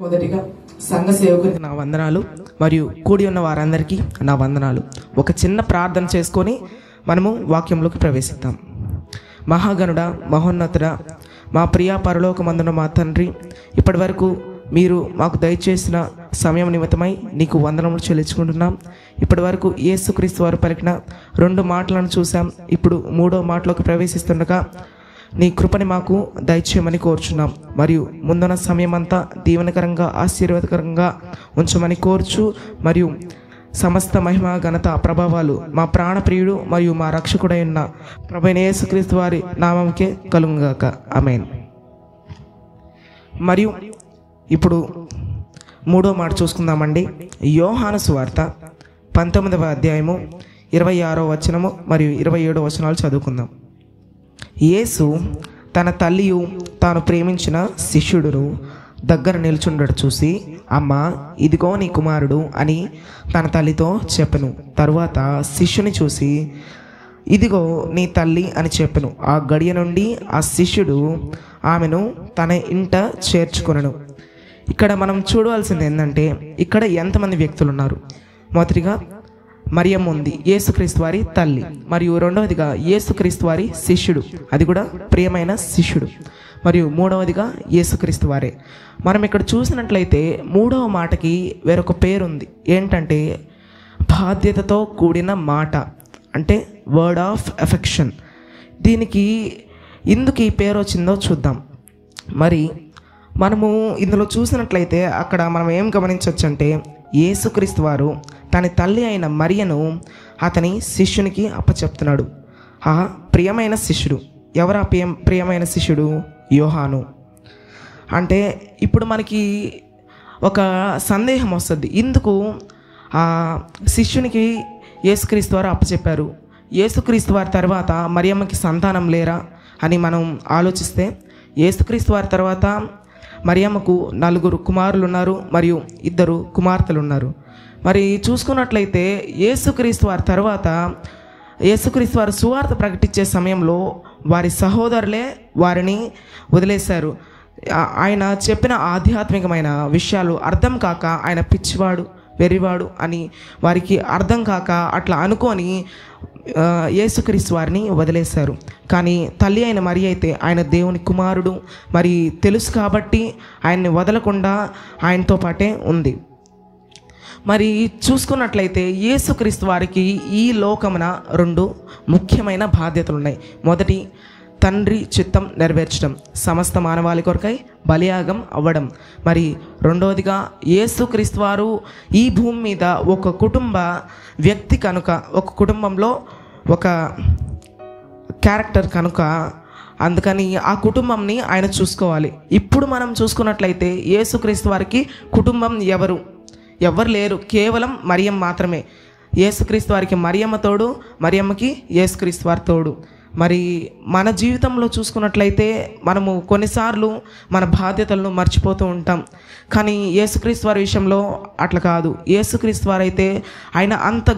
మొదటిగా సంఘ సేవకునికి నా వందనాలు మరియు కూడి ఉన్న వారందరికీ నా వందనాలు. ఒక చిన్న ప్రార్థన చేసుకొని మనము వాక్యంలోకి ప్రవేశిద్దాం. మహాగణుడ, మహోన్నతుడ, మా ప్రియ పరలోకమందున మా తండ్రి, ఇప్పటి వరకు మీరు మాకు దయచేసిన సమయం నిమిత్తమై నీకు వందనములు చెల్లించుకుంటున్నాం. ఇప్పటి వరకు యేసుక్రీస్తు వారు పలికిన 2 మాటలను చూసాం. ఇప్పుడు 3వ మాటలోకి ప్రవేశిస్తుండగా నీ కృపని మాకు దయచేయమని కోరుచున్నాం. మరియు ముందున్న సమయం అంతా దీవెనకరంగా, ఆశీర్వాదకరంగా ఉంచమని కోరుచు, మరియు సమస్త మహిమ, ఘనత, ప్రభావాలు మా ప్రాణప్రియుడు మరియు మా రక్షకుడైన ప్రభువైన యేసుక్రీస్తు వారి నామముకే కలుగుగాక. ఆమేన్. మరియు ఇప్పుడు 3వ మాట చూసుకుందామండి. యోహాను సువార్త 19వ అధ్యాయము 26వ వచనము మరియు 27వ వచనాలు చదువుకుందాం. యేసు తన తల్లియు తాను ప్రేమించిన శిష్యుడును దగ్గర నిల్చుండడు చూసి, అమ్మ, ఇదిగో నీ కుమారుడు అని తన తల్లితో చెప్పెను. తరువాత శిష్యుని చూసి, ఇదిగో నీ తల్లి అని చెప్పెను. ఆ గడియ నుండి ఆ శిష్యుడు ఆమెను తన ఇంట చేర్చుకొనెను. ఇక్కడ మనం చూడవలసింది ఏంటంటే, ఇక్కడ ఎంతమంది వ్యక్తులు ఉన్నారు? మొదటిగా మరియమ్మ ఉంది, యేసుక్రీస్తు వారి తల్లి. మరియు రెండవదిగా యేసుక్రీస్తు వారి శిష్యుడు, అది కూడా ప్రియమైన శిష్యుడు. మరియు మూడవదిగా యేసుక్రీస్తు వారే. మనం ఇక్కడ చూసినట్లయితే 3వ మాటకి వేరొక పేరు ఉంది. ఏంటంటే బాధ్యతతో కూడిన మాట, అంటే వర్డ్ ఆఫ్ ఎఫెక్షన్. దీనికి ఎందుకు ఈ పేరు వచ్చిందో చూద్దాం. మరి మనము ఇందులో చూసినట్లయితే అక్కడ మనం ఏం గమనించవచ్చు అంటే, యేసుక్రీస్తు వారు తన తల్లి అయిన మరియను అతని శిష్యునికి అప్పచెప్తున్నాడు. ఆ ప్రియమైన శిష్యుడు ఎవరా? ప్రియమైన శిష్యుడు యోహాను. అంటే ఇప్పుడు మనకి ఒక సందేహం వస్తుంది, ఎందుకు ఆ శిష్యునికి యేసుక్రీస్తు వారు అప్పచెప్పారు? యేసుక్రీస్తు వారి తర్వాత మరియమ్మకి సంతానం లేరా అని మనం ఆలోచిస్తే, యేసుక్రీస్తు వారి తర్వాత మరియమ్మకు 4 కుమారులు ఉన్నారు మరియు 2 కుమార్తెలు ఉన్నారు. మరి చూసుకున్నట్లయితే యేసుక్రీస్తు వారి తర్వాత యేసుక్రీస్తు వారు సువార్త ప్రకటించే సమయంలో వారి సహోదరులే వారిని వదిలేశారు. ఆయన చెప్పిన ఆధ్యాత్మికమైన విషయాలు అర్థం కాక ఆయన పిచ్చివాడు, వెర్రివాడు అని వారికి అర్థం కాక అట్లా అనుకొని యేసుక్రీస్తు వారిని వదిలేశారు. కానీ తల్లి అయిన మరి అయితే ఆయన దేవుని కుమారుడు, మరి తెలుసు కాబట్టి ఆయన్ని వదలకుండా ఆయనతో పాటే ఉంది. మరి చూసుకున్నట్లయితే యేసుక్రీస్తు వారికి ఈ లోకమున 2 ముఖ్యమైన బాధ్యతలు ఉన్నాయి. మొదటి, తండ్రి చిత్తం నెరవేర్చడం, సమస్త మానవాళి కొరకై బలియాగం అవ్వడం. మరి రెండవదిగా యేసుక్రీస్తు వారు ఈ భూమి మీద ఒక కుటుంబ వ్యక్తి కనుక, ఒక కుటుంబంలో ఒక క్యారెక్టర్ కనుక, అందుకని ఆ కుటుంబంని ఆయన చూసుకోవాలి. ఇప్పుడు మనం చూసుకున్నట్లయితే యేసుక్రీస్తు వారికి కుటుంబం ఎవరు లేరు, కేవలం మరియమ్మ మాత్రమే. యేసుక్రీస్తు వారికి మరియమ్మ తోడు, మరియమ్మకి యేసుక్రీస్తు వారి తోడు. మరి మన జీవితంలో చూసుకున్నట్లయితే మనము కొన్నిసార్లు మన బాధ్యతలను మర్చిపోతూ ఉంటాం. కానీ యేసుక్రీస్తు వారి విషయంలో అట్లా కాదు. యేసుక్రీస్తు వారైతే ఆయన అంత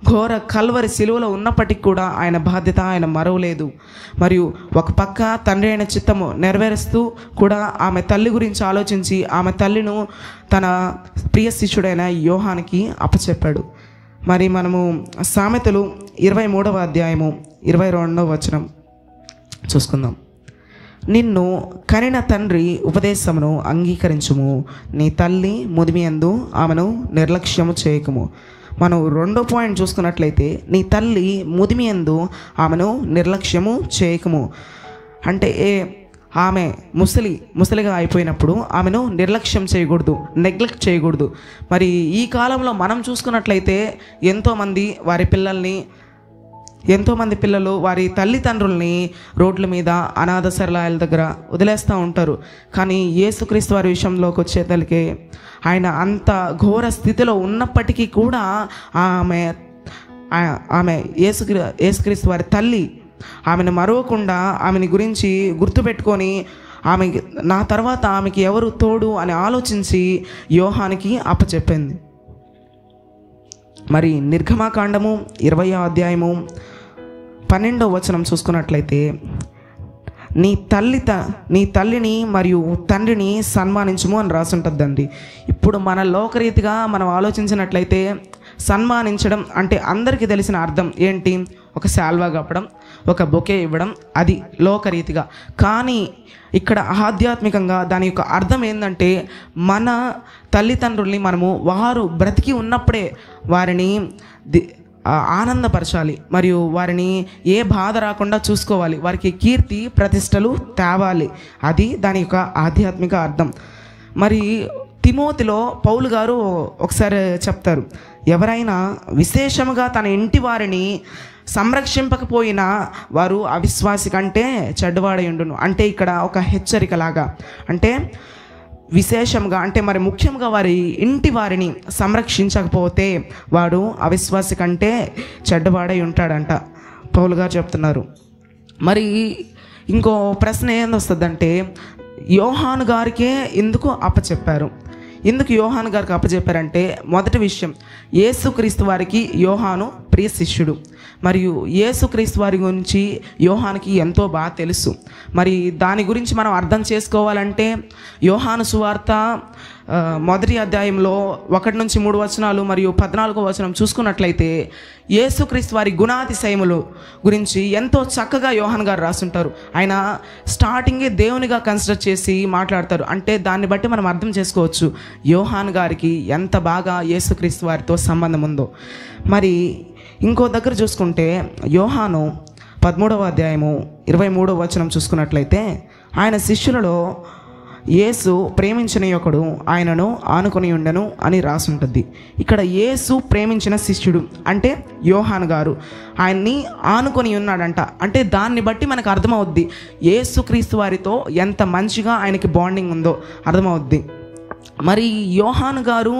ఘోర కల్వరి సిలువలో ఉన్నప్పటికీ కూడా ఆయన బాధ్యత ఆయన మరవలేదు. మరియు ఒక పక్క తండ్రి అయిన చిత్తము నెరవేరుస్తూ కూడా ఆమె తల్లి గురించి ఆలోచించి ఆమె తల్లిను తన ప్రియ శిష్యుడైన యోహానికి అప్పచెప్పాడు. మరి మనము సామెతలు 23వ అధ్యాయము 22వ వచనం చూసుకుందాం. నిన్ను కనిన తండ్రి ఉపదేశమును అంగీకరించుము, నీ తల్లి ముదిమియందు ఆమెను నిర్లక్ష్యము చేయకము. మనం 2వ పాయింట్ చూసుకున్నట్లయితే, నీ తల్లి ముదిమియందు ఆమెను నిర్లక్ష్యము చేయకము. అంటే ఆమె ముసలిగా అయిపోయినప్పుడు ఆమెను నిర్లక్ష్యం చేయకూడదు, నెగ్లెక్ట్ చేయకూడదు. మరి ఈ కాలంలో మనం చూసుకున్నట్లయితే ఎంతోమంది పిల్లలు వారి తల్లిదండ్రుల్ని రోడ్ల మీద, అనాథ శరణాలయాల దగ్గర వదిలేస్తూ ఉంటారు. కానీ యేసుక్రీస్తు వారి విషయంలోకి వచ్చేతలకే ఆయన అంత ఘోర స్థితిలో ఉన్నప్పటికీ కూడా ఆమె యేసుక్రీస్తు వారి తల్లి ఆమెను మరవకుండా ఆమెని గురించి గుర్తుపెట్టుకొని నా తర్వాత ఆమెకి ఎవరు తోడు అని ఆలోచించి యోహానికి అప్పచెప్పింది. మరి నిర్గమాకాండము 20వ అధ్యాయము 12వ వచనం చూసుకున్నట్లయితే, నీ తల్లిని మరియు తండ్రిని సన్మానించుము అని రాసుంటుందండి. ఇప్పుడు మన లోకరీతిగా మనం ఆలోచించినట్లయితే సన్మానించడం అంటే అందరికీ తెలిసిన అర్థం ఏంటి? ఒక శాల్వా కప్పడం, ఒక బొకే ఇవ్వడం, అది లోకరీతిగా. కానీ ఇక్కడ ఆధ్యాత్మికంగా దాని యొక్క అర్థం ఏంటంటే మన తల్లిదండ్రుల్ని మనము వారు బ్రతికి ఉన్నప్పుడే వారిని ఆనందపరచాలి, మరియు వారిని ఏ బాధ రాకుండా చూసుకోవాలి, వారికి కీర్తి ప్రతిష్టలు తేవాలి. అది దాని యొక్క ఆధ్యాత్మిక అర్థం. మరి తిమోతిలో పౌలు గారు ఒకసారి చెప్తారు, ఎవరైనా విశేషముగా తన ఇంటి వారిని సంరక్షింపకపోయినా వారు అవిశ్వాసి కంటే చెడ్డవాడై ఉండును. అంటే ఇక్కడ ఒక హెచ్చరికలాగా, అంటే విశేషంగా అంటే మరి ముఖ్యంగా వారి ఇంటి వారిని సంరక్షించకపోతే వాడు అవిశ్వాసి కంటే చెడ్డవాడై ఉంటాడంట పౌలు గారు చెప్తున్నారు. మరి ఇంకో ప్రశ్న ఏందొస్తుందంటే, యోహాను గారికే ఎందుకు అప్పచెప్పారు? ఎందుకు యోహాను గారికి అప్పచెప్పారంటే, మొదటి విషయం, యేసుక్రీస్తు వారికి యోహాను ప్రియ శిష్యుడు, మరియు యేసుక్రీస్తు వారి గురించి యోహానికి ఎంతో బాగా తెలుసు. మరి దాని గురించి మనం అర్థం చేసుకోవాలంటే యోహాను సువార్త మొదటి అధ్యాయంలో 1-3 వచనాలు మరియు 14వ వచనం చూసుకున్నట్లయితే యేసుక్రీస్తు వారి గుణాతిశయములు గురించి ఎంతో చక్కగా యోహాను గారు రాసుంటారు. ఆయన స్టార్టింగే దేవునిగా కన్సిడర్ చేసి మాట్లాడతారు. అంటే దాన్ని బట్టి మనం అర్థం చేసుకోవచ్చు యోహాను గారికి ఎంత బాగా యేసుక్రీస్తు వారితో సంబంధం ఉందో. మరి ఇంకో దగ్గర చూసుకుంటే యోహాను 13వ అధ్యాయము 23వ వచనం చూసుకున్నట్లయితే, ఆయన శిష్యులలో యేసు ప్రేమించిన ఒకడు ఆయనను ఆనుకొని ఉండను అని రాసుంటుంది. ఇక్కడ యేసు ప్రేమించిన శిష్యుడు అంటే యోహాను గారు ఆయన్ని ఆనుకొని ఉన్నాడంట. అంటే దాన్ని బట్టి మనకు అర్థమవుద్ది యేసుక్రీస్తు వారితో ఎంత మంచిగా ఆయనకి బాండింగ్ ఉందో అర్థమవుద్ది. మరి యోహాను గారు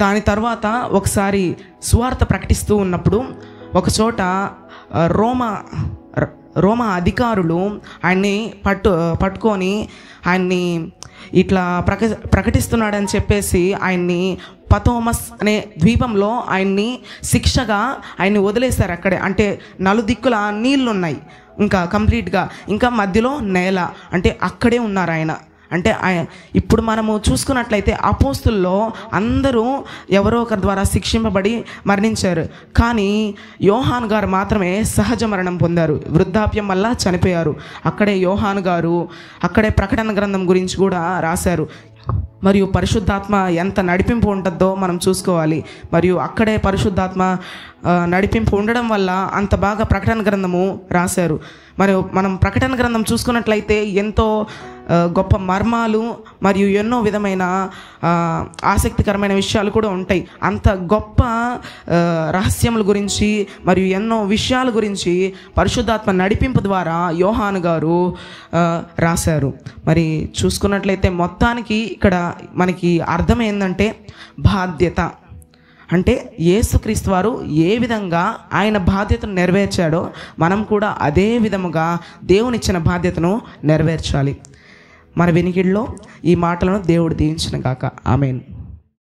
దాని తర్వాత ఒకసారి సువార్త ప్రకటిస్తూ ఉన్నప్పుడు ఒకచోట రోమా అధికారులు ఆయన్ని పట్టుకొని ఆయన్ని ఇట్లా ప్రకటిస్తున్నాడని చెప్పేసి ఆయన్ని పతోమస్ అనే ద్వీపంలో ఆయన్ని శిక్షగా ఆయన్ని వదిలేశారు అక్కడే. అంటే నలుదిక్కుల నీళ్ళు ఉన్నాయి, ఇంకా కంప్లీట్గా, ఇంకా మధ్యలో నేల, అంటే అక్కడే ఉన్నారు ఆయన. అంటే ఇప్పుడు మనము చూసుకున్నట్లయితే అపోస్తుల్లో అందరూ ఎవరో ఒకరి ద్వారా శిక్షింపబడి మరణించారు, కానీ యోహాను గారు మాత్రమే సహజ మరణం పొందారు, వృద్ధాప్యం వల్ల చనిపోయారు. అక్కడే యోహాను గారు అక్కడే ప్రకటన గ్రంథం గురించి కూడా రాశారు. మరియు పరిశుద్ధాత్మ ఎంత నడిపింపు ఉంటుందో మనం చూసుకోవాలి. మరియు అక్కడే పరిశుద్ధాత్మ నడిపింపు ఉండడం వల్ల అంత బాగా ప్రకటన గ్రంథము రాశారు. మరి మనం ప్రకటన గ్రంథం చూసుకున్నట్లయితే ఎంతో గొప్ప మర్మాలు మరియు ఎన్నో విధమైన ఆసక్తికరమైన విషయాలు కూడా ఉంటాయి. అంత గొప్ప రహస్యముల గురించి మరియు ఎన్నో విషయాల గురించి పరిశుద్ధాత్మ నడిపింపు ద్వారా యోహాను గారు రాశారు. మరి చూసుకున్నట్లయితే మొత్తానికి ఇక్కడ మనకి అర్థం ఏంటంటే బాధ్యత. అంటే యేసుక్రీస్తు వారు ఏ విధంగా ఆయన బాధ్యతను నెరవేర్చాడో మనం కూడా అదే విధముగా దేవునిచ్చిన బాధ్యతను నెరవేర్చాలి. మన వినికిడిలో ఈ మాటలను దేవుడు దీవించును గాక. ఆమేన్.